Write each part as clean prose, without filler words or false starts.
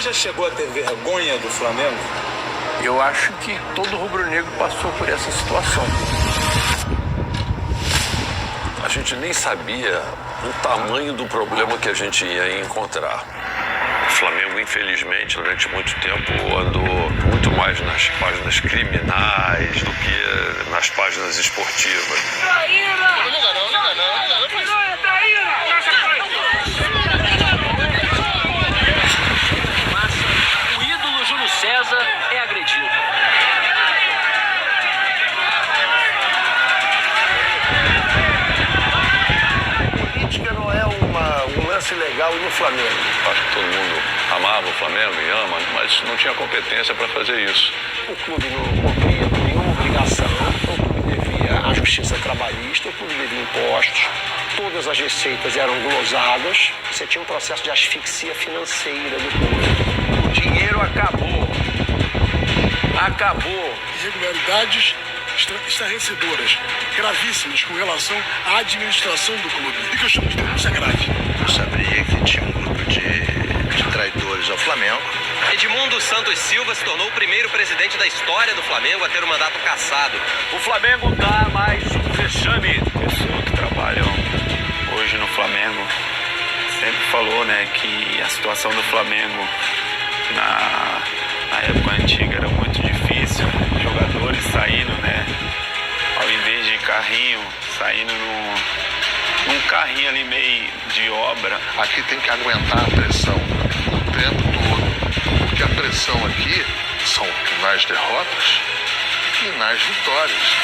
Já chegou a ter vergonha do Flamengo? Eu acho que todo rubro-negro passou por essa situação. A gente nem sabia o tamanho do problema que a gente ia encontrar. O Flamengo, infelizmente, durante muito tempo andou muito mais nas páginas criminais do que nas páginas esportivas. O ídolo Júlio César é agredido. Política não é um lance legal no Flamengo. Acho que todo mundo amava o Flamengo e ama, mas não tinha competência para fazer isso. O clube não cumpria nenhuma obrigação. O clube devia à justiça trabalhista, o clube devia impostos. Todas as receitas eram glosadas. Você tinha um processo de asfixia financeira do clube. O dinheiro acabou. Acabou. Irregularidades estarrecedoras, gravíssimas com relação à administração do clube. E que eu chamo de denúncia grave. Eu sabia que tinha um grupo de traidores ao Flamengo. Edmundo Santos Silva se tornou o primeiro presidente da história do Flamengo a ter o mandato cassado. O Flamengo dá mais um vexame. Pessoas que trabalham hoje no Flamengo sempre falou, né, que a situação do Flamengo na época antiga era muito difícil. Jogadores saindo, né, ao invés de carrinho, saindo num carrinho ali meio de obra. Aqui tem que aguentar a pressão o tempo todo. Porque a pressão aqui são nas derrotas e nas vitórias.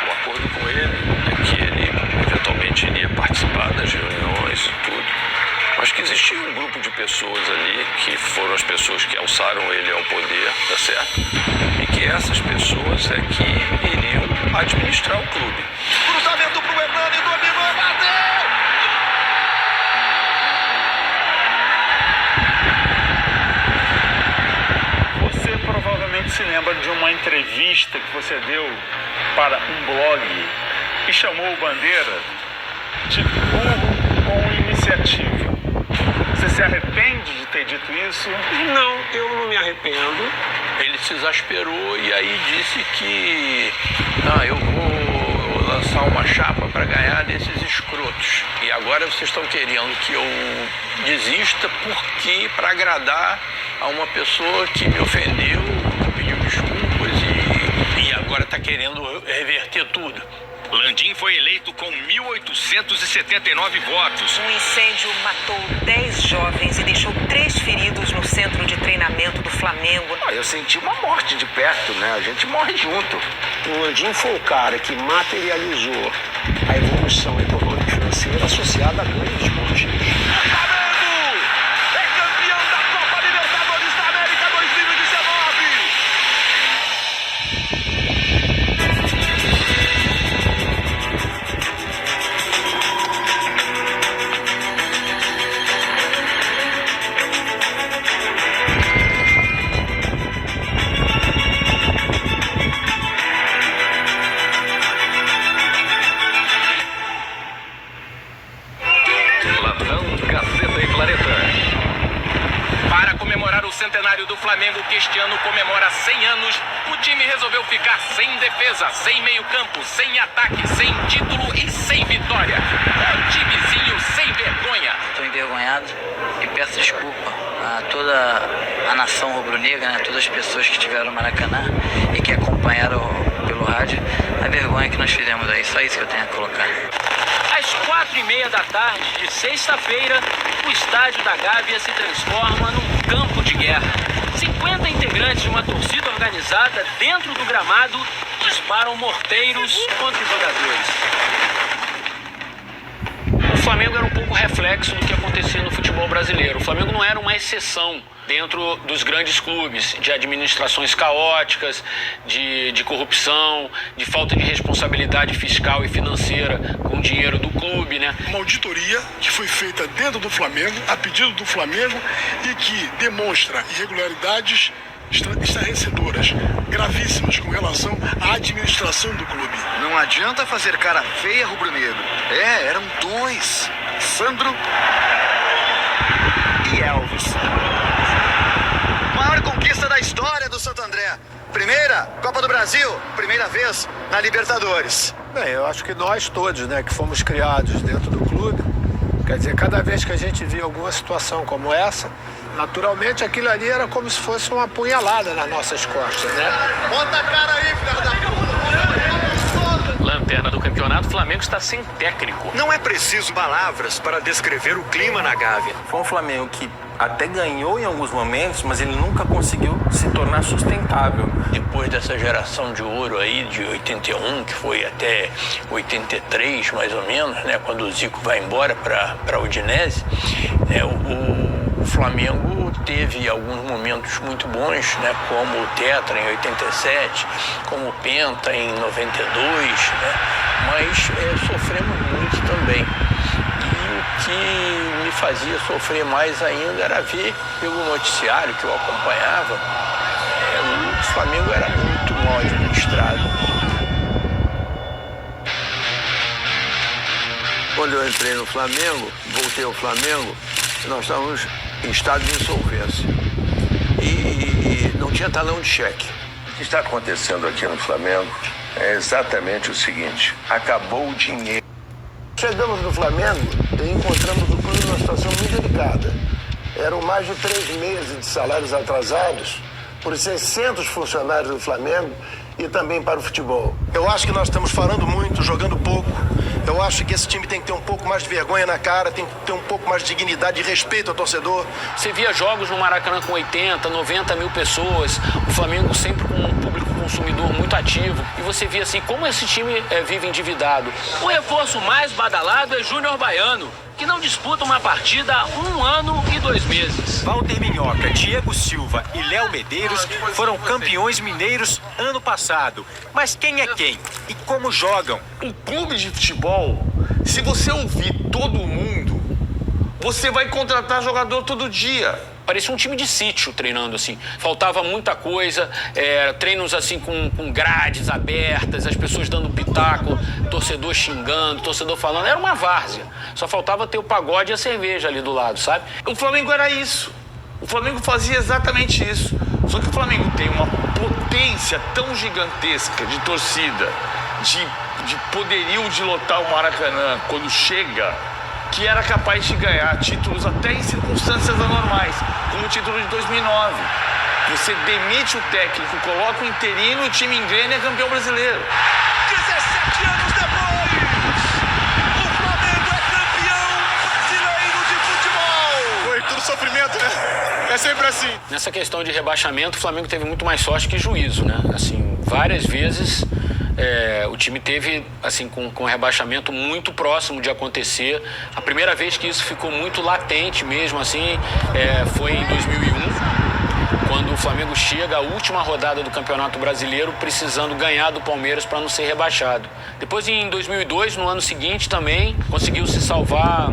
O acordo com ele é que ele eventualmente iria participar das reuniões e tudo. Mas que existia um grupo de pessoas ali que foram as pessoas que alçaram ele ao poder, tá certo? E que essas pessoas é que iriam administrar o clube. Cruzamento pro Hernani, dominou, bateu! Você provavelmente se lembra de uma entrevista que você deu para um blog e chamou o Bandeira de burro com iniciativa. Você se arrepende de ter dito isso? Não, eu não me arrependo. Ele se exasperou e aí disse que eu vou lançar uma chapa para ganhar desses escrotos. E agora vocês estão querendo que eu desista porque para agradar a uma pessoa que me ofendeu, que pediu desculpas e agora está querendo reverter tudo. Landim foi eleito com 1.879 votos. Um incêndio matou 10 jovens e deixou 3 feridos no centro de treinamento do Flamengo. Eu senti uma morte de perto, né? A gente morre junto. O Landim foi o cara que materializou a evolução econômica e financeira associada a ganhos esportivos. É campeão da Copa Libertadores da América 2019! Para comemorar o centenário do Flamengo, que este ano comemora 100 anos, o time resolveu ficar sem defesa, sem meio-campo, sem ataque, sem título e sem vitória. Um timezinho sem vergonha. Estou envergonhado e peço desculpa a toda a nação rubro-negra, né? Todas as pessoas que estiveram no Maracanã e que acompanharam pelo rádio a vergonha que nós fizemos aí. Só isso que eu tenho a colocar. Às 4h30 da tarde de sexta-feira, o estádio da Gávea se transforma num campo de guerra. 50 integrantes de uma torcida organizada dentro do gramado disparam morteiros contra os jogadores. O Flamengo era um pouco reflexo do que acontecia no futebol brasileiro. O Flamengo não era uma exceção dentro dos grandes clubes, de administrações caóticas, de corrupção, de falta de responsabilidade fiscal e financeira com o dinheiro do clube, né? Uma auditoria que foi feita dentro do Flamengo, a pedido do Flamengo, e que demonstra irregularidades estarrecedoras, gravíssimas com relação à administração do clube. Não adianta fazer cara feia, rubro-negro. Eram 2. Sandro e Libertadores. Maior conquista da história do Santo André. Primeira Copa do Brasil, primeira vez na Libertadores. Bem, eu acho que nós todos, né, que fomos criados dentro do clube, quer dizer, cada vez que a gente via alguma situação como essa, naturalmente aquilo ali era como se fosse uma punhalada nas nossas costas, né? Bota a cara aí, filha da puta! Lanterna do campeonato, o Flamengo está sem técnico. Não é preciso palavras para descrever o clima na Gávea. Foi um Flamengo que até ganhou em alguns momentos, mas ele nunca conseguiu se tornar sustentável. Depois dessa geração de ouro aí, de 81, que foi até 83, mais ou menos, né, quando o Zico vai embora para a Udinese, o Flamengo teve alguns momentos muito bons, né, como o Tetra em 87, como o Penta em 92, né, mas sofremos muito também. O que me fazia sofrer mais ainda era ver pelo noticiário que eu acompanhava, o Flamengo era muito mal administrado. Quando eu entrei no Flamengo, voltei ao Flamengo, nós estávamos em estado de insolvência e não tinha talão de cheque. O que está acontecendo aqui no Flamengo é exatamente o seguinte: acabou o dinheiro. Chegamos no Flamengo e encontramos o clube numa situação muito delicada. Eram mais de 3 meses de salários atrasados por 600 funcionários do Flamengo e também para o futebol. Eu acho que nós estamos falando muito, jogando pouco. Eu acho que esse time tem que ter um pouco mais de vergonha na cara, tem que ter um pouco mais de dignidade e respeito ao torcedor. Você via jogos no Maracanã com 80, 90 mil pessoas, o Flamengo sempre com um público consumidor muito ativo. E você via assim, como esse time vive endividado. O reforço mais badalado é Júnior Baiano, que não disputa uma partida há 1 ano e 2 meses. Walter Minhoca, Diego Silva e Léo Medeiros foram campeões mineiros ano passado. Mas quem é quem? E como jogam? Um clube de futebol, se você ouvir todo mundo, você vai contratar jogador todo dia. Parecia um time de sítio treinando, assim. Faltava muita coisa, treinos assim com grades abertas, as pessoas dando pitaco, torcedor xingando, torcedor falando. Era uma várzea. Só faltava ter o pagode e a cerveja ali do lado, sabe? O Flamengo era isso. O Flamengo fazia exatamente isso. Só que o Flamengo tem uma potência tão gigantesca de torcida, de poderio de lotar o Maracanã quando chega, que era capaz de ganhar títulos até em circunstâncias anormais, como o título de 2009. Você demite o técnico, coloca o interino, o time engrena e é campeão brasileiro. 17 anos depois, o Flamengo é campeão brasileiro de futebol. Foi tudo sofrimento, né? É sempre assim. Nessa questão de rebaixamento, o Flamengo teve muito mais sorte que juízo, né? Assim, várias vezes o time teve, assim, com um rebaixamento muito próximo de acontecer. A primeira vez que isso ficou muito latente mesmo, assim, foi em 2001, quando o Flamengo chega à última rodada do Campeonato Brasileiro precisando ganhar do Palmeiras para não ser rebaixado. Depois, em 2002, no ano seguinte também, conseguiu se salvar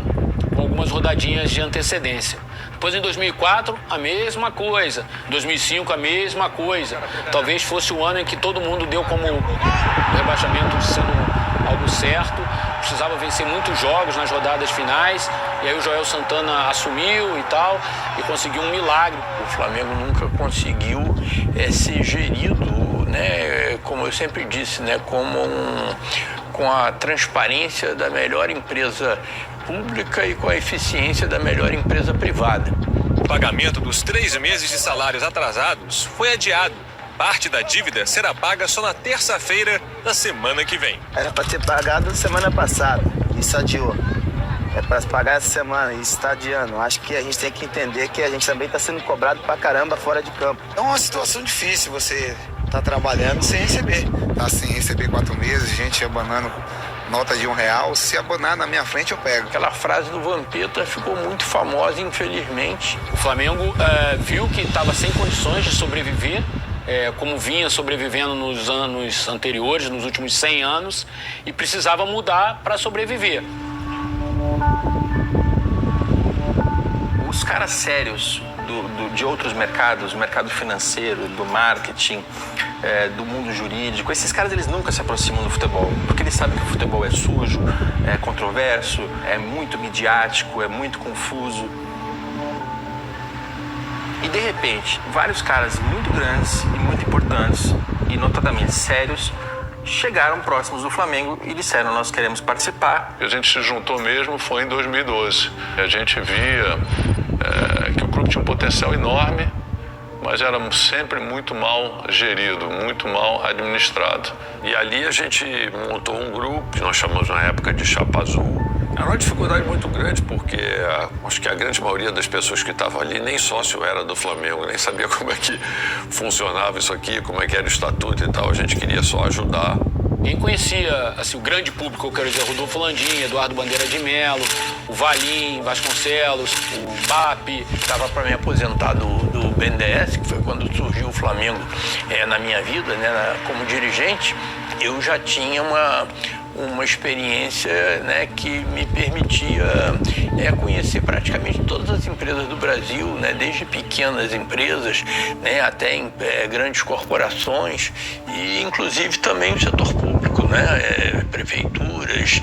com algumas rodadinhas de antecedência. Depois, em 2004, a mesma coisa. Em 2005, a mesma coisa. Talvez fosse o ano em que todo mundo deu como o rebaixamento sendo algo certo. Precisava vencer muitos jogos nas rodadas finais. E aí o Joel Santana assumiu e tal, e conseguiu um milagre. O Flamengo nunca conseguiu ser gerido, né, como eu sempre disse, né, com a transparência da melhor empresa pública e com a eficiência da melhor empresa privada. O pagamento dos 3 meses de salários atrasados foi adiado. Parte da dívida será paga só na terça-feira da semana que vem. Era para ter pagado semana passada, isso adiou. É para pagar essa semana, isso está adiando. Acho que a gente tem que entender que a gente também está sendo cobrado pra caramba fora de campo. É uma situação difícil você tá trabalhando sem receber. Tá sem receber 4 meses, gente abanando nota de R$1. Se abanar na minha frente, eu pego. Aquela frase do Vampeta ficou muito famosa, infelizmente. O Flamengo viu que estava sem condições de sobreviver, como vinha sobrevivendo nos anos anteriores, nos últimos 100 anos, e precisava mudar para sobreviver. Os caras sérios de outros mercados, o mercado financeiro, do marketing, do mundo jurídico, esses caras eles nunca se aproximam do futebol, porque eles sabem que o futebol é sujo, é controverso, é muito midiático, é muito confuso. E de repente, vários caras muito grandes e muito importantes, e notadamente sérios, chegaram próximos do Flamengo e disseram: nós queremos participar. A gente se juntou mesmo foi em 2012. A gente via que o clube tinha um potencial enorme, mas era sempre muito mal gerido, muito mal administrado. E ali a gente montou um grupo, que nós chamamos na época de Chapa Azul. Era uma dificuldade muito grande, porque acho que a grande maioria das pessoas que estavam ali nem sócio era do Flamengo, nem sabia como é que funcionava isso aqui, como é que era o estatuto e tal. A gente queria só ajudar. Quem conhecia assim, o grande público, eu quero dizer, Rodolfo Landim, Eduardo Bandeira de Melo, o Valim, Vasconcelos, o BAP. Estava para me aposentar do BNDES, que foi quando surgiu o Flamengo na minha vida, né, como dirigente. Eu já tinha uma experiência, né, que me permitia conhecer praticamente todas as empresas do Brasil, né, desde pequenas empresas, né, até em grandes corporações e inclusive também o setor público, né, prefeituras,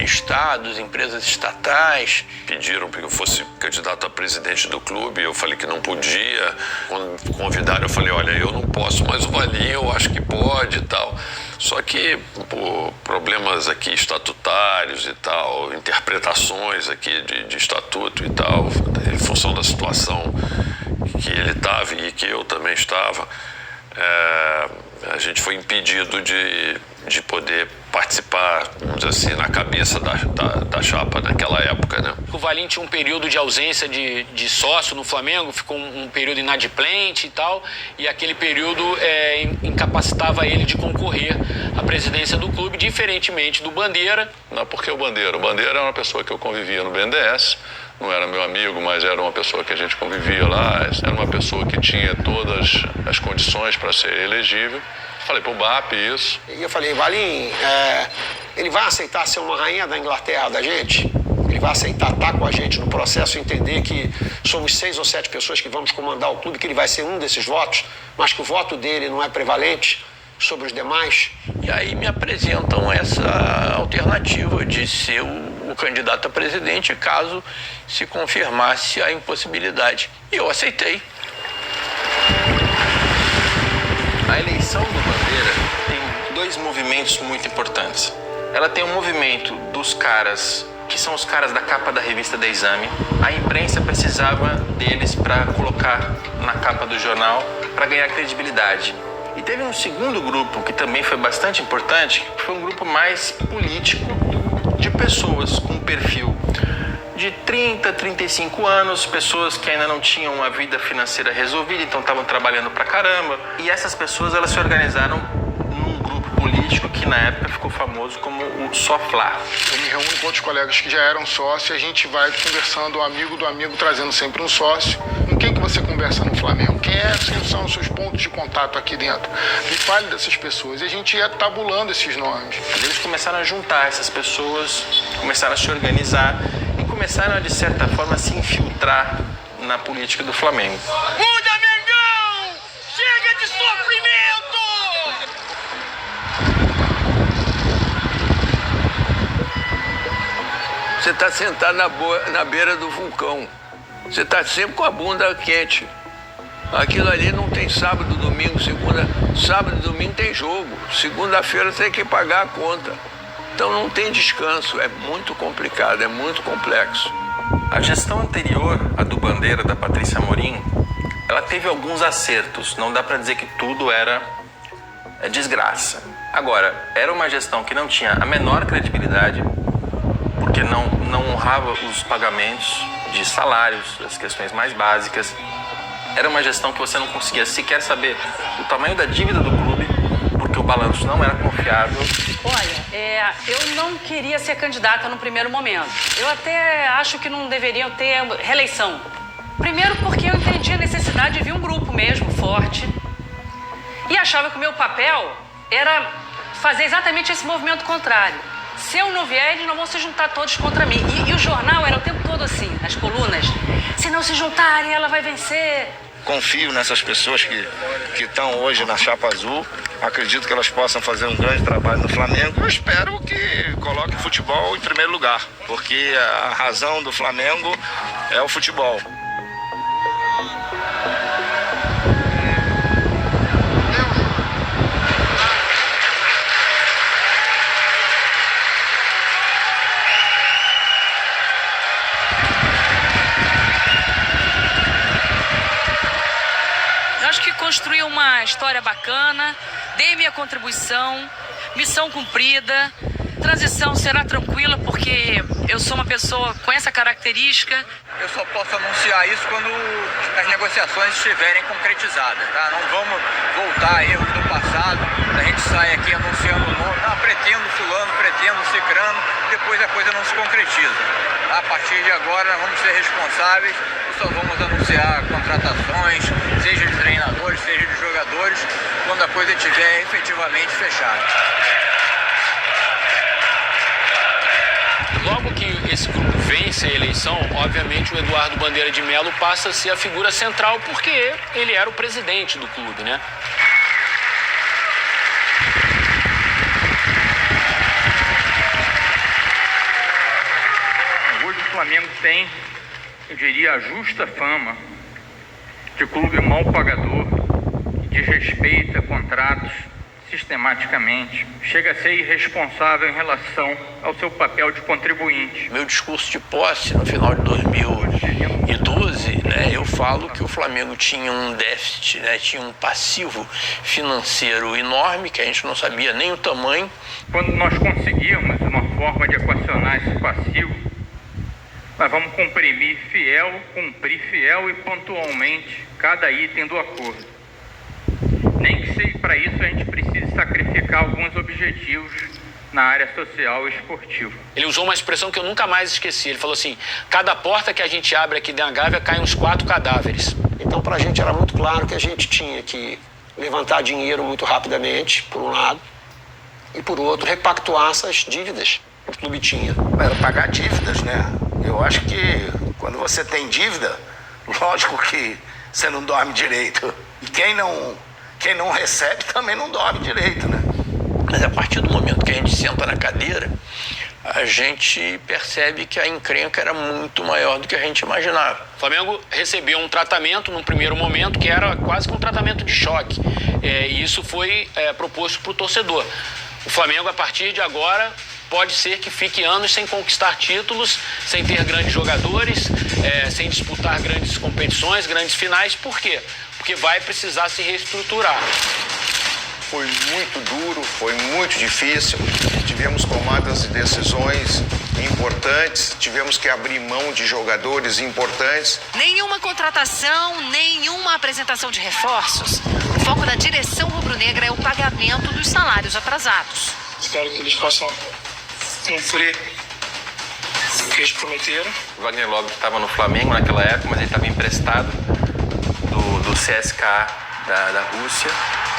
estados, empresas estatais. Pediram que eu fosse candidato a presidente do clube, eu falei que não podia. Quando convidaram, eu falei: olha, eu não posso, mas o Valim eu acho que pode e tal. Só que por problemas aqui estatutários e tal, interpretações aqui de estatuto e tal, em função da situação que ele estava e que eu também estava, a gente foi impedido de poder participar, vamos dizer assim, na cabeça da chapa naquela época, né? O Valim tinha um período de ausência de sócio no Flamengo, ficou um período inadimplente e tal, e aquele período incapacitava ele de concorrer à presidência do clube, diferentemente do Bandeira. Não, porque o Bandeira era uma pessoa que eu convivia no BNDES, não era meu amigo, mas era uma pessoa que a gente convivia lá, era uma pessoa que tinha todas as condições para ser elegível. Falei pro BAP isso. E eu falei: Valim, ele vai aceitar ser uma rainha da Inglaterra da gente? Ele vai aceitar estar com a gente no processo, entender que somos 6 ou 7 pessoas que vamos comandar o clube, que ele vai ser um desses votos, mas que o voto dele não é prevalente sobre os demais? E aí me apresentam essa alternativa de ser o candidato a presidente caso se confirmasse a impossibilidade. E eu aceitei. A eleição do Bandeira tem 2 movimentos muito importantes. Ela tem um movimento dos caras que são os caras da capa da revista The Exame. A imprensa precisava deles para colocar na capa do jornal para ganhar credibilidade. E teve um segundo grupo que também foi bastante importante, que foi um grupo mais político, de pessoas com perfil de 30, 35 anos, pessoas que ainda não tinham uma vida financeira resolvida, então estavam trabalhando pra caramba. E essas pessoas, elas se organizaram num grupo político que na época ficou famoso como o Soflá. Eu me reúno com outros colegas que já eram sócios e a gente vai conversando, o amigo do amigo, trazendo sempre um sócio. Com quem que você conversa no Flamengo? Quem são os seus pontos de contato aqui dentro? Me fale dessas pessoas. E a gente ia tabulando esses nomes. Eles começaram a juntar essas pessoas, começaram a se organizar e começaram a, de certa forma, se infiltrar na política do Flamengo. Muda, Mengão! Chega de sofrimento! Você está sentado na beira do vulcão. Você está sempre com a bunda quente. Aquilo ali não tem sábado, domingo, segunda. Sábado e domingo tem jogo. Segunda-feira você tem que pagar a conta. Então não tem descanso. É muito complicado, é muito complexo. A gestão anterior, a do Bandeira, da Patrícia Amorim, ela teve alguns acertos. Não dá para dizer que tudo era desgraça. Agora, era uma gestão que não tinha a menor credibilidade, porque não honrava os pagamentos de salários, as questões mais básicas. Era uma gestão que você não conseguia sequer saber o tamanho da dívida do clube, porque o balanço não era confiável. Olha, eu não queria ser candidata no primeiro momento. Eu até acho que não deveriam ter reeleição. Primeiro porque eu entendi a necessidade de vir um grupo mesmo, forte. E achava que o meu papel era fazer exatamente esse movimento contrário. Se eu não vier, eles não vão se juntar todos contra mim. E o jornal era o tempo todo assim, nas colunas. Se não se juntarem, ela vai vencer. Confio nessas pessoas que estão hoje na Chapa Azul. Acredito que elas possam fazer um grande trabalho no Flamengo. Eu espero que coloquem o futebol em primeiro lugar, porque a razão do Flamengo é o futebol. construir uma história bacana, dei minha contribuição, missão cumprida. Transição será tranquila porque eu sou uma pessoa com essa característica. Eu só posso anunciar isso quando as negociações estiverem concretizadas, tá? Não vamos voltar a erros do passado, a gente sai aqui anunciando o nome, pretendo fulano, pretendo cicrano, depois a coisa não se concretiza. A partir de agora nós vamos ser responsáveis e só vamos anunciar contratações, seja de treinadores, seja de jogadores, quando a coisa estiver efetivamente fechada. Logo que esse grupo vence a eleição, obviamente o Eduardo Bandeira de Mello passa a ser a figura central, porque ele era o presidente do clube, né? Hoje o Flamengo tem, eu diria, a justa fama de clube mal pagador, que desrespeita contratos sistematicamente, chega a ser irresponsável em relação ao seu papel de contribuinte. Meu discurso de posse no final de 2012, né, eu falo que o Flamengo tinha um déficit, né, tinha um passivo financeiro enorme, que a gente não sabia nem o tamanho. Quando nós conseguimos uma forma de equacionar esse passivo, nós vamos cumprir fiel e pontualmente cada item do acordo. Nem que seja para isso a gente precise sacrificar alguns objetivos na área social e esportiva. Ele usou uma expressão que eu nunca mais esqueci. Ele falou assim: cada porta que a gente abre aqui dentro da Gávea caem uns 4 cadáveres. Então, para a gente era muito claro que a gente tinha que levantar dinheiro muito rapidamente, por um lado, e por outro, repactuar essas dívidas que o clube tinha. Era pagar dívidas, né? Eu acho que quando você tem dívida, lógico que você não dorme direito. E quem não recebe também não dorme direito, né? Mas a partir do momento que a gente senta na cadeira, a gente percebe que a encrenca era muito maior do que a gente imaginava. O Flamengo recebeu um tratamento num primeiro momento que era quase que um tratamento de choque. E isso foi proposto para o torcedor. O Flamengo, a partir de agora, pode ser que fique anos sem conquistar títulos, sem ter grandes jogadores, sem disputar grandes competições, grandes finais. Por quê? Porque vai precisar se reestruturar. Foi muito duro, foi muito difícil. Tivemos tomadas de decisões importantes, tivemos que abrir mão de jogadores importantes. Nenhuma contratação, nenhuma apresentação de reforços. O foco da direção rubro-negra é o pagamento dos salários atrasados. Espero que eles possam cumprir o que eles prometeram. O Wagner Love estava no Flamengo naquela época, mas ele estava emprestado do CSKA da Rússia.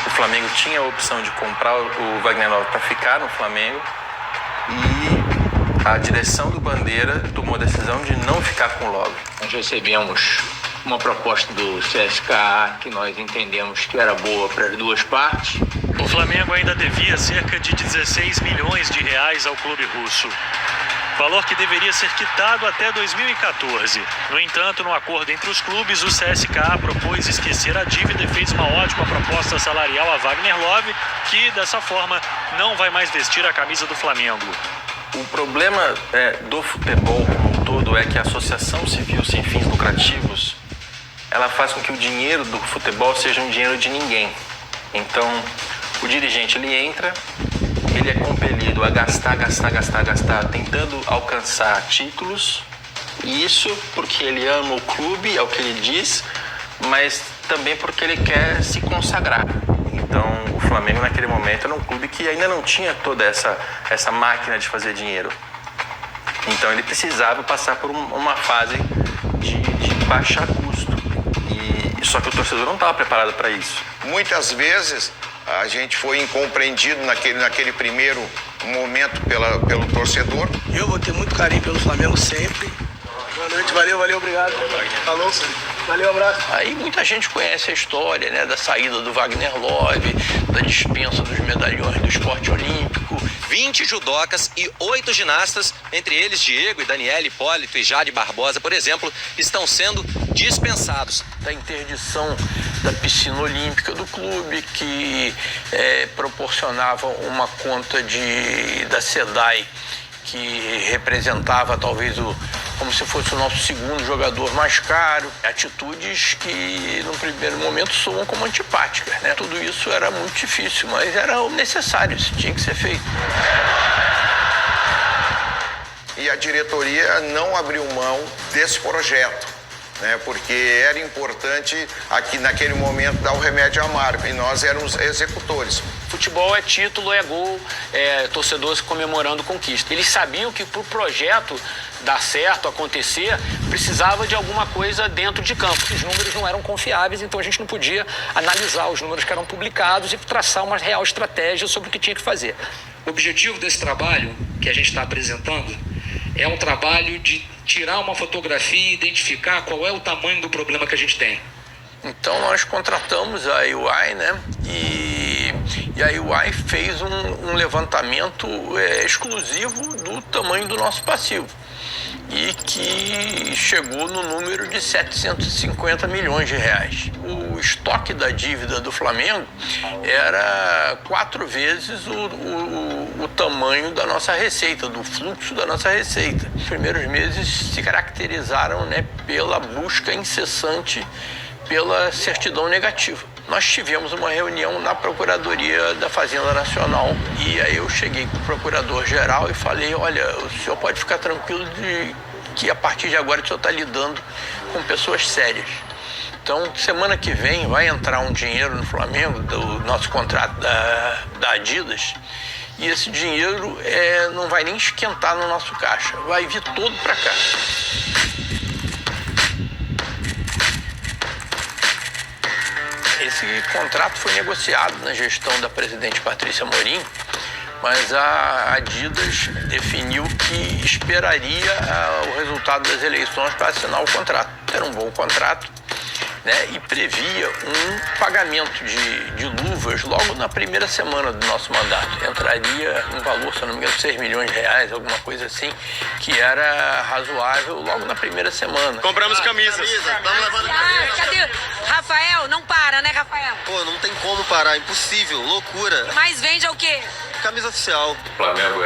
O Flamengo tinha a opção de comprar o Wagner Love para ficar no Flamengo e a direção do Bandeira tomou a decisão de não ficar com o Love. Nós recebemos uma proposta do CSKA que nós entendemos que era boa para as duas partes. O Flamengo ainda devia cerca de 16 milhões de reais ao clube russo. Valor que deveria ser quitado até 2014. No entanto, no acordo entre os clubes, o CSKA propôs esquecer a dívida e fez uma ótima proposta salarial a Wagner Love, que, dessa forma, não vai mais vestir a camisa do Flamengo. O problema do futebol como um todo é que a associação civil sem fins lucrativos, ela faz com que o dinheiro do futebol seja um dinheiro de ninguém. Então, o dirigente, ele entra, ele é compelido a gastar, tentando alcançar títulos, e isso porque ele ama o clube, é o que ele diz, mas também porque ele quer se consagrar. Então, o Flamengo naquele momento era um clube que ainda não tinha toda essa máquina de fazer dinheiro. Então, ele precisava passar por uma fase de baixar custo. Só que o torcedor não estava preparado para isso. Muitas vezes a gente foi incompreendido naquele primeiro momento pelo torcedor. Eu vou ter muito carinho pelo Flamengo sempre. Boa noite, valeu, obrigado. Falou, senhor. Valeu, abraço. Aí muita gente conhece a história, né, da saída do Wagner Love, da dispensa dos medalhões do esporte olímpico. 20 judocas e 8 ginastas, entre eles Diego e Daniele Hipólito e Jade Barbosa, por exemplo, estão sendo dispensados. Da interdição da piscina olímpica do clube, que proporcionava uma conta da SEDAI, que representava talvez como se fosse o nosso segundo jogador mais caro. Atitudes que, no primeiro momento, soam como antipáticas, né? Tudo isso era muito difícil, mas era necessário, isso tinha que ser feito. E a diretoria não abriu mão desse projeto, né? Porque era importante, aqui naquele momento, dar o remédio amargo, e nós éramos executores. Futebol é título, é gol, é torcedores comemorando conquista. Eles sabiam que para o projeto dar certo, acontecer, precisava de alguma coisa dentro de campo. Os números não eram confiáveis, então a gente não podia analisar os números que eram publicados e traçar uma real estratégia sobre o que tinha que fazer. O objetivo desse trabalho que a gente está apresentando é um trabalho de tirar uma fotografia e identificar qual é o tamanho do problema que a gente tem. Então nós contratamos a UI, né? E a UI fez um levantamento exclusivo do tamanho do nosso passivo e que chegou no número de 750 milhões de reais. O estoque da dívida do Flamengo era 4 vezes o tamanho da nossa receita, do fluxo da nossa receita. Os primeiros meses se caracterizaram, né, pela busca incessante pela certidão negativa. Nós tivemos uma reunião na Procuradoria da Fazenda Nacional e aí eu cheguei com o Procurador-Geral e falei, olha, o senhor pode ficar tranquilo de que a partir de agora o senhor está lidando com pessoas sérias. Então, semana que vem vai entrar um dinheiro no Flamengo, do nosso contrato da Adidas, e esse dinheiro não vai nem esquentar no nosso caixa, vai vir todo para cá. Esse contrato foi negociado na gestão da presidente Patrícia Amorim, mas a Adidas definiu que esperaria o resultado das eleições para assinar o contrato. Era um bom contrato, né? E previa um pagamento de luvas logo na primeira semana do nosso mandato. Entraria um valor, se não me engano, de 6 milhões de reais, alguma coisa assim, que era razoável logo na primeira semana. Compramos camisas. Estamos levando camisa. Cadê? Rafael, não para, né, Rafael? Pô, não tem como parar, impossível, loucura. Mas vende é o quê? Camisa oficial. O Flamengo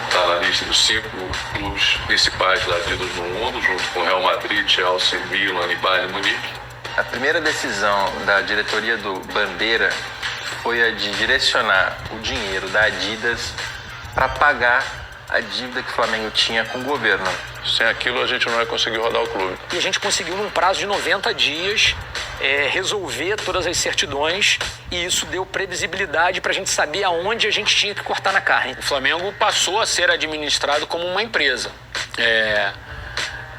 está na lista dos 5 clubes principais latidos no mundo, junto com Real Madrid, Chelsea, Milan e Bayern Munique. A primeira decisão da diretoria do Bandeira foi a de direcionar o dinheiro da Adidas para pagar a dívida que o Flamengo tinha com o governo. Sem aquilo a gente não ia conseguir rodar o clube. E a gente conseguiu, num prazo de 90 dias, resolver todas as certidões e isso deu previsibilidade para a gente saber aonde a gente tinha que cortar na carne. O Flamengo passou a ser administrado como uma empresa.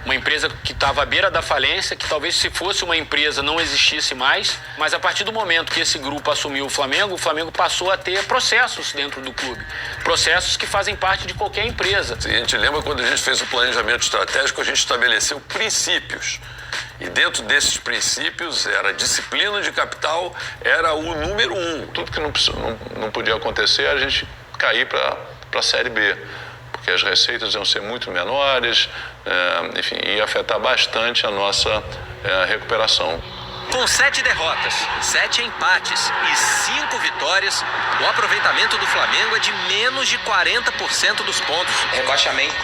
Uma empresa que estava à beira da falência, que talvez se fosse uma empresa não existisse mais, mas a partir do momento que esse grupo assumiu o Flamengo passou a ter processos dentro do clube. Processos que fazem parte de qualquer empresa. A gente lembra quando a gente fez o planejamento estratégico, a gente estabeleceu princípios. E dentro desses princípios, era disciplina de capital, era o número 1. Tudo que não podia acontecer, a gente cair para a Série B. Porque as receitas iam ser muito menores, enfim, ia afetar bastante a nossa recuperação. Com 7 derrotas, 7 empates e 5 vitórias, o aproveitamento do Flamengo é de menos de 40% dos pontos. Rebaixamento,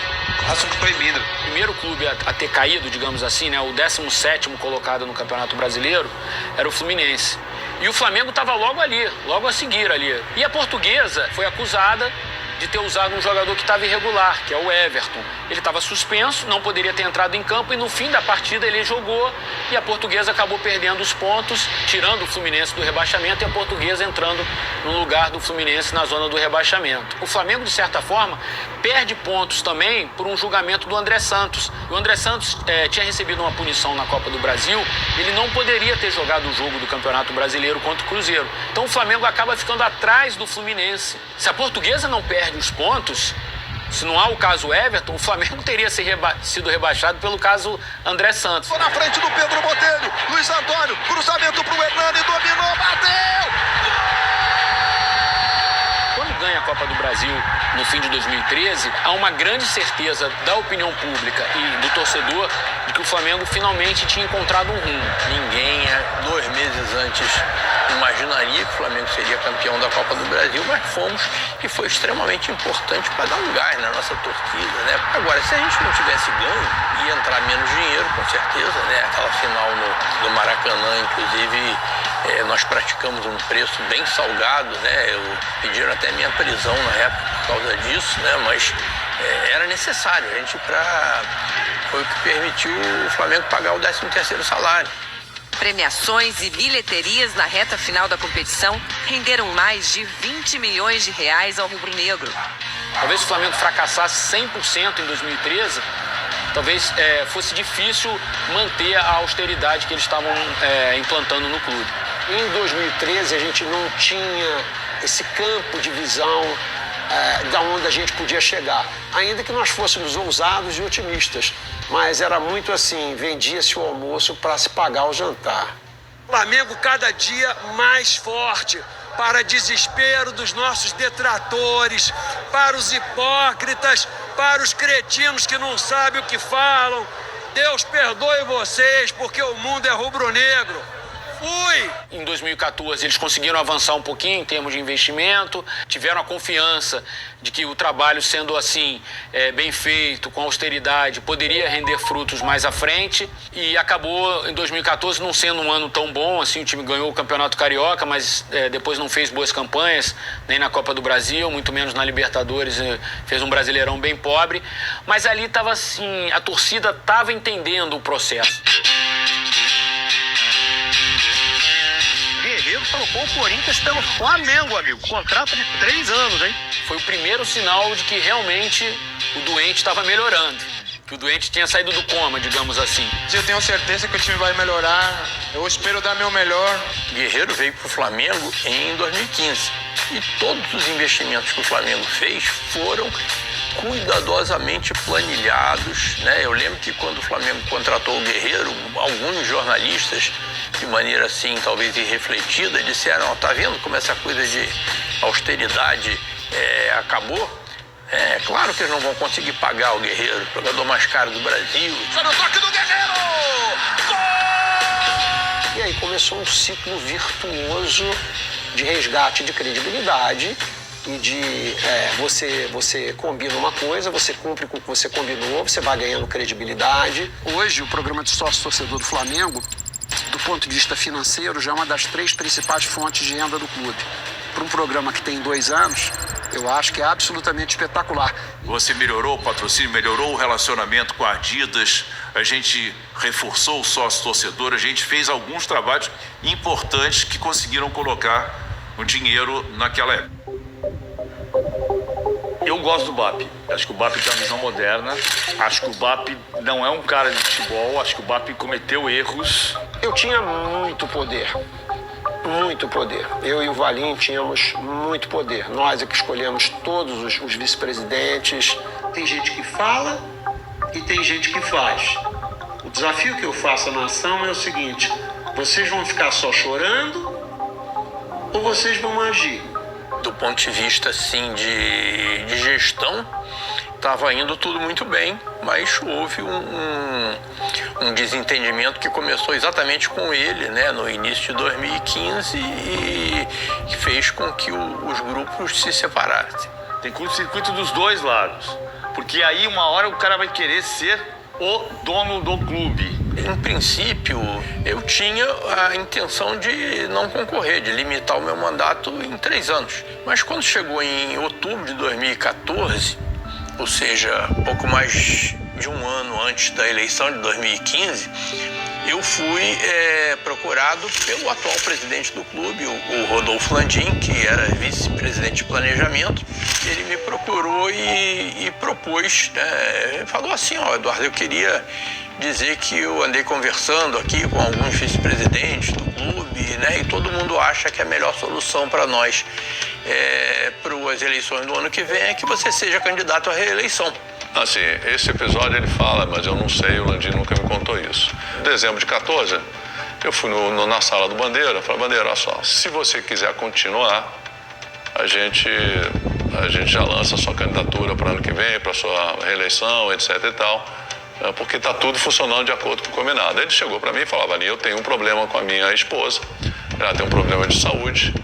assunto proibido. O primeiro clube a ter caído, digamos assim, né, o 17º colocado no Campeonato Brasileiro, era o Fluminense. E o Flamengo estava logo ali, logo a seguir ali. E a Portuguesa foi acusada de ter usado um jogador que estava irregular, que é o Everton. Ele estava suspenso, não poderia ter entrado em campo e no fim da partida ele jogou e a Portuguesa acabou perdendo os pontos, tirando o Fluminense do rebaixamento e a Portuguesa entrando no lugar do Fluminense na zona do rebaixamento. O Flamengo, de certa forma, perde pontos também por um julgamento do André Santos. O André Santos tinha recebido uma punição na Copa do Brasil, ele não poderia ter jogado o jogo do Campeonato Brasileiro contra o Cruzeiro. Então o Flamengo acaba ficando atrás do Fluminense. Se a Portuguesa não perde os pontos, se não há o caso Everton, o Flamengo teria sido rebaixado pelo caso André Santos. Na frente do Pedro Botelho, Luiz Antônio, cruzamento pro Hernani, dominou, bateu! Quando ganha a Copa do Brasil no fim de 2013, há uma grande certeza da opinião pública e do torcedor de que o Flamengo finalmente tinha encontrado um rumo. Ninguém, 2 meses antes, imaginaria que o Flamengo seria campeão da Copa do Brasil, mas fomos, e foi extremamente importante para dar um gás na nossa torcida, né? Agora, se a gente não tivesse ganho, ia entrar menos dinheiro, com certeza, né? Aquela final no Maracanã, inclusive, nós praticamos um preço bem salgado, né? Pediram até minha prisão na época por causa disso, né? Mas era necessário, foi o que permitiu o Flamengo pagar o 13º salário. Premiações e bilheterias na reta final da competição renderam mais de 20 milhões de reais ao rubro-negro. Talvez se o Flamengo fracassasse 100% em 2013, talvez fosse difícil manter a austeridade que eles estavam implantando no clube. Em 2013 a gente não tinha esse campo de visão da onde a gente podia chegar, ainda que nós fôssemos ousados e otimistas, mas era muito assim, vendia-se o almoço para se pagar o jantar. Flamengo cada dia mais forte, para desespero dos nossos detratores, para os hipócritas, para os cretinos que não sabem o que falam. Deus perdoe vocês, porque o mundo é rubro-negro. Em 2014, eles conseguiram avançar um pouquinho em termos de investimento, tiveram a confiança de que o trabalho, sendo assim, bem feito, com austeridade, poderia render frutos mais à frente, e acabou, em 2014, não sendo um ano tão bom, assim, o time ganhou o Campeonato Carioca, mas depois não fez boas campanhas, nem na Copa do Brasil, muito menos na Libertadores, fez um Brasileirão bem pobre, mas ali estava assim, a torcida estava entendendo o processo. Guerreiro trocou o Corinthians pelo Flamengo, amigo. Contrato de 3 anos, hein? Foi o primeiro sinal de que realmente o doente estava melhorando. Que o doente tinha saído do coma, digamos assim. Eu tenho certeza que o time vai melhorar. Eu espero dar meu melhor. Guerreiro veio para o Flamengo em 2015. E todos os investimentos que o Flamengo fez foram cuidadosamente planilhados, né? Eu lembro que quando o Flamengo contratou o Guerreiro, alguns jornalistas, de maneira assim, talvez irrefletida, disseram, tá vendo como essa coisa de austeridade acabou? Claro que eles não vão conseguir pagar o Guerreiro, o jogador mais caro do Brasil. Sai no toque do Guerreiro! Gol! E aí começou um ciclo virtuoso de resgate de credibilidade e de você combina uma coisa, você cumpre com o que você combinou, você vai ganhando credibilidade. Hoje, o programa de sócio-torcedor do Flamengo, do ponto de vista financeiro, já é uma das 3 principais fontes de renda do clube. Para um programa que tem 2 anos, eu acho que é absolutamente espetacular. Você melhorou o patrocínio, melhorou o relacionamento com a Adidas, a gente reforçou o sócio-torcedor, a gente fez alguns trabalhos importantes que conseguiram colocar o dinheiro naquela época. Eu gosto do BAP. Acho que o BAP tem uma visão moderna. Acho que o BAP não é um cara de futebol. Acho que o BAP cometeu erros. Eu tinha muito poder. Muito poder. Eu e o Valim tínhamos muito poder. Nós é que escolhemos todos os vice-presidentes. Tem gente que fala e tem gente que faz. O desafio que eu faço à nação é o seguinte: vocês vão ficar só chorando ou vocês vão agir? Do ponto de vista, assim, de gestão, estava indo tudo muito bem, mas houve um desentendimento que começou exatamente com ele, né, no início de 2015 e que fez com que os grupos se separassem. Tem curto-circuito dos dois lados, porque aí uma hora o cara vai querer ser o dono do clube. Em princípio, eu tinha a intenção de não concorrer, de limitar o meu mandato em 3 anos. Mas quando chegou em outubro de 2014, ou seja, pouco mais de um ano antes da eleição de 2015, eu fui procurado pelo atual presidente do clube, o Rodolfo Landim, que era vice-presidente de planejamento. Ele me procurou e propôs, falou assim, Eduardo, eu queria dizer que eu andei conversando aqui com alguns vice-presidentes do clube, né, e todo mundo acha que a melhor solução para nós para as eleições do ano que vem é que você seja candidato à reeleição. Assim, esse episódio ele fala, mas eu não sei, o Landim nunca me contou isso. Em dezembro de 14, eu fui na sala do Bandeira, falei, Bandeira, olha só, se você quiser continuar, a gente a gente já lança a sua candidatura para o ano que vem, para a sua reeleição, etc e tal, porque está tudo funcionando de acordo com o combinado. Ele chegou para mim e falou: Vani, eu tenho um problema com a minha esposa, ela tem um problema de saúde,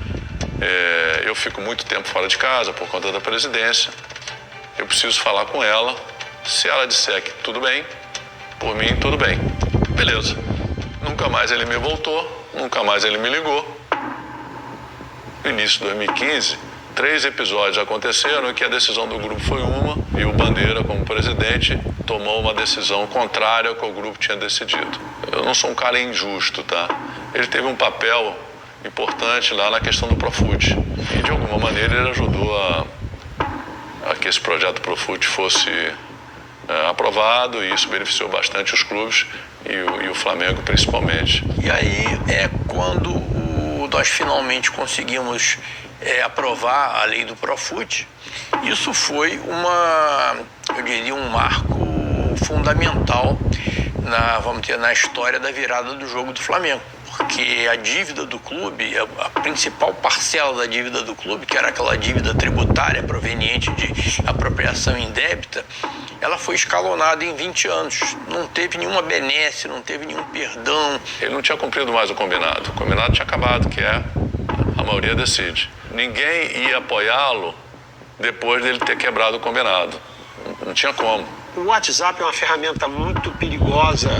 eu fico muito tempo fora de casa por conta da presidência, eu preciso falar com ela, se ela disser que tudo bem, por mim tudo bem. Beleza. Nunca mais ele me voltou, nunca mais ele me ligou. No início de 2015, 3 episódios aconteceram em que a decisão do grupo foi uma e o Bandeira, como presidente, tomou uma decisão contrária ao que o grupo tinha decidido. Eu não sou um cara injusto, tá? Ele teve um papel importante lá na questão do Profut e, de alguma maneira, ele ajudou a que esse projeto Profut fosse aprovado, e isso beneficiou bastante os clubes e o Flamengo principalmente. E aí é quando nós finalmente conseguimos aprovar a lei do Profut. Isso foi eu diria, um marco fundamental na história da virada do jogo do Flamengo. Porque a dívida do clube, a principal parcela da dívida do clube, que era aquela dívida tributária proveniente de apropriação indébita, ela foi escalonada em 20 anos. Não teve nenhuma benesse, não teve nenhum perdão. Ele não tinha cumprido mais o combinado. O combinado tinha acabado, que é a maioria decide. Ninguém ia apoiá-lo depois dele ter quebrado o combinado. Não tinha como. O WhatsApp é uma ferramenta muito perigosa,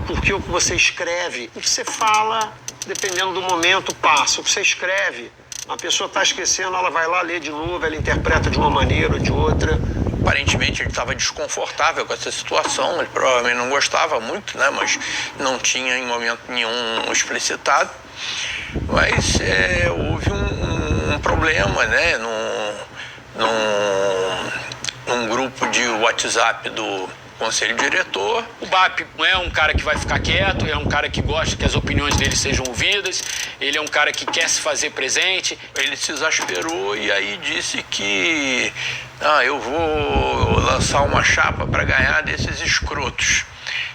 porque o que você escreve, o que você fala, dependendo do momento, passa. O que você escreve, a pessoa está esquecendo, ela vai lá ler de novo, ela interpreta de uma maneira ou de outra. Aparentemente ele estava desconfortável com essa situação, ele provavelmente não gostava muito, né? Mas não tinha em momento nenhum explicitado. Mas houve um problema, né? Num grupo de WhatsApp do Conselho Diretor. O BAP não é um cara que vai ficar quieto, é um cara que gosta que as opiniões dele sejam ouvidas, ele é um cara que quer se fazer presente. Ele se exasperou e aí disse que eu vou lançar uma chapa para ganhar desses escrotos,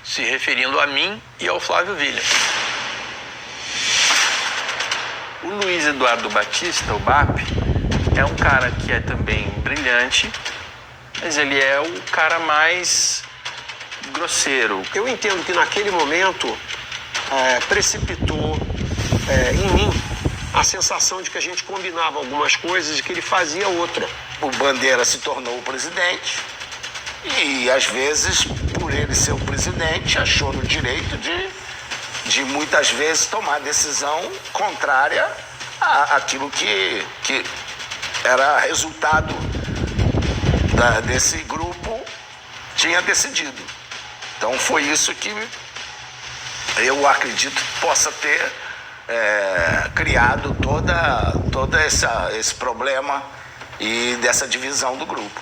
se referindo a mim e ao Flávio William. O Luiz Eduardo Batista, o BAP, é um cara que é também brilhante, mas ele é o cara mais grosseiro. Eu entendo que naquele momento precipitou em mim a sensação de que a gente combinava algumas coisas e que ele fazia outra. O Bandeira se tornou o presidente e, às vezes, por ele ser o presidente, achou no direito de muitas vezes tomar decisão contrária àquilo que era resultado desse grupo tinha decidido. Então foi isso que eu acredito possa ter criado todo esse problema e dessa divisão do grupo.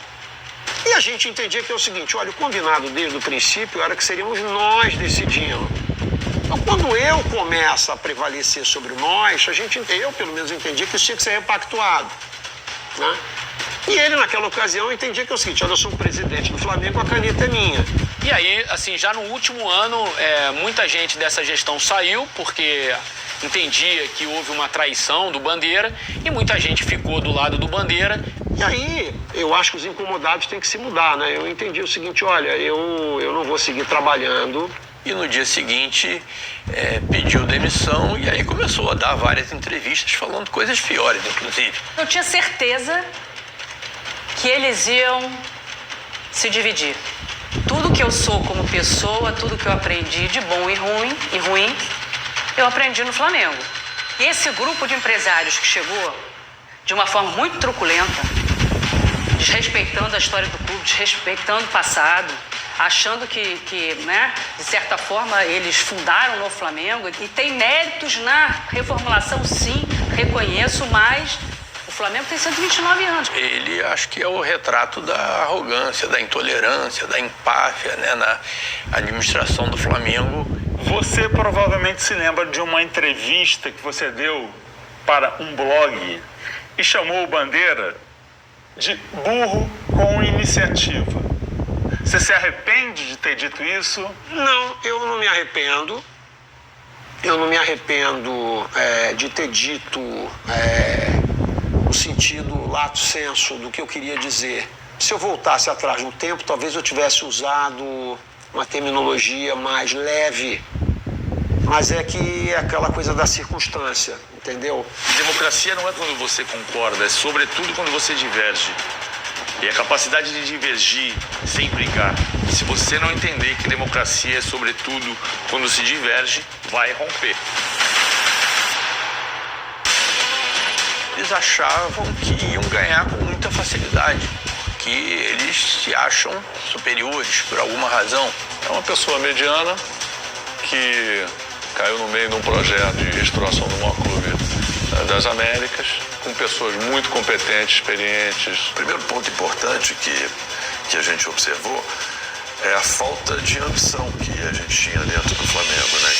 E a gente entendia que é o seguinte: olha, o combinado desde o princípio era que seríamos nós decidindo. Então, quando eu começo a prevalecer sobre nós, eu pelo menos entendia que isso tinha que ser repactuado, né? E ele, naquela ocasião, entendia que é o seguinte: olha, eu sou o presidente do Flamengo, a caneta é minha. E aí, assim, já no último ano, muita gente dessa gestão saiu, porque entendia que houve uma traição do Bandeira, e muita gente ficou do lado do Bandeira. E aí, eu acho que os incomodados têm que se mudar, né? Eu entendi o seguinte: olha, eu não vou seguir trabalhando. E no dia seguinte, pediu demissão e aí começou a dar várias entrevistas falando coisas piores, inclusive. Eu tinha certeza que eles iam se dividir. Tudo que eu sou como pessoa, tudo que eu aprendi de bom e ruim, eu aprendi no Flamengo. E esse grupo de empresários que chegou de uma forma muito truculenta, desrespeitando a história do clube, desrespeitando o passado, achando que, né, de certa forma, eles fundaram o novo Flamengo e tem méritos na reformulação, sim, reconheço, mas o Flamengo tem 129 anos. Ele acho que é o retrato da arrogância, da intolerância, da empáfia, né, na administração do Flamengo. Você provavelmente se lembra de uma entrevista que você deu para um blog e chamou o Bandeira de burro com iniciativa. Você se arrepende de ter dito isso? Não, eu não me arrependo. Eu não me arrependo de ter dito no sentido lato senso do que eu queria dizer. Se eu voltasse atrás no tempo, talvez eu tivesse usado uma terminologia mais leve, mas é que é aquela coisa da circunstância, entendeu? Democracia não é quando você concorda, é sobretudo quando você diverge. E a capacidade de divergir sem brigar. Se você não entender que democracia é sobretudo quando se diverge, vai romper. Eles achavam que iam ganhar com muita facilidade, que eles se acham superiores por alguma razão. É uma pessoa mediana que caiu no meio de um projeto de restauração do maior clube das Américas, com pessoas muito competentes, experientes. O primeiro ponto importante que a gente observou é a falta de ambição que a gente tinha dentro do Flamengo, né?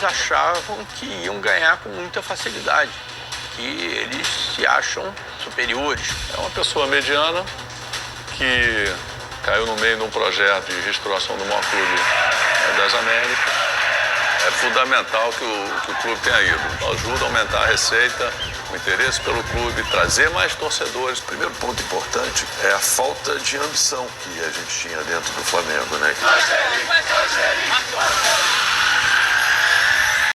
Achavam que iam ganhar com muita facilidade, que eles se acham superiores. É uma pessoa mediana que caiu no meio de um projeto de restauração do maior clube das Américas. É fundamental que o clube tenha ido. Ajuda a aumentar a receita, o interesse pelo clube, trazer mais torcedores. O primeiro ponto importante é a falta de ambição que a gente tinha dentro do Flamengo, né?